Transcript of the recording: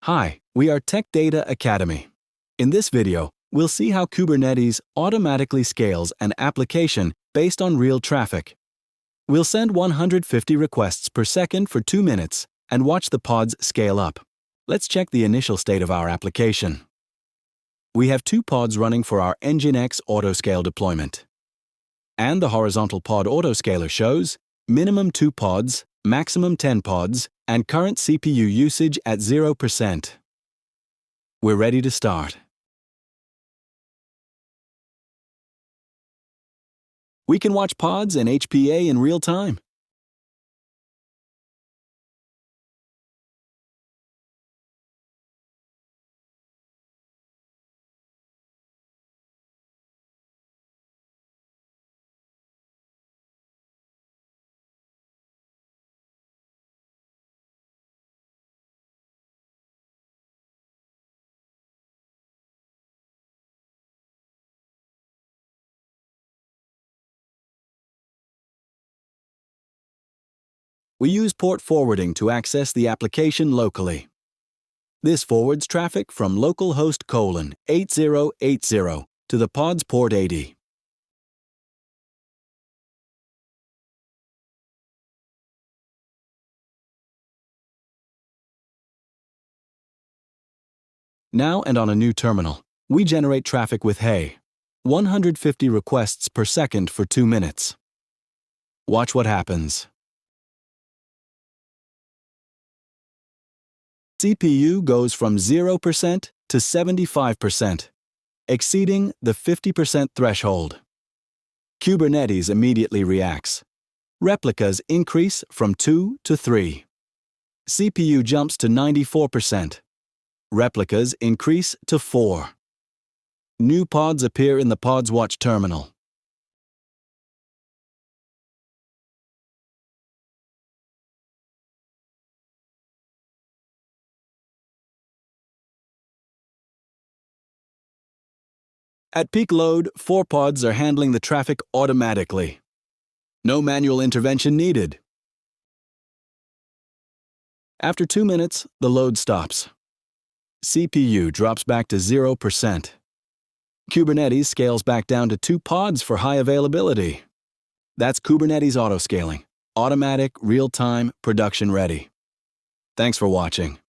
Hi, we are TechData-Academy. In this video, we'll see how Kubernetes automatically scales an application based on real traffic. We'll send 150 requests per second for 2 minutes and watch the pods scale up. Let's check the initial state of our application. We have 2 pods running for our Nginx autoscale deployment. And the Horizontal Pod Autoscaler shows minimum 2 pods, maximum 10 pods, and current CPU usage at 0%. We're ready to start. We can watch pods and HPA in real time. We use port forwarding to access the application locally. This forwards traffic from localhost :8080 to the pod's port 80. Now and on a new terminal, we generate traffic with Hey, 150 requests per second for 2 minutes. Watch what happens. CPU goes from 0% to 75%, exceeding the 50% threshold. Kubernetes immediately reacts. Replicas increase from 2 to 3. CPU jumps to 94%. Replicas increase to 4. New pods appear in the Pods Watch terminal. At peak load, 4 pods are handling the traffic automatically. No manual intervention needed. After 2 minutes, the load stops. CPU drops back to 0%. Kubernetes scales back down to 2 pods for high availability. That's Kubernetes Autoscaling. Automatic, real-time, production-ready. Thanks for watching.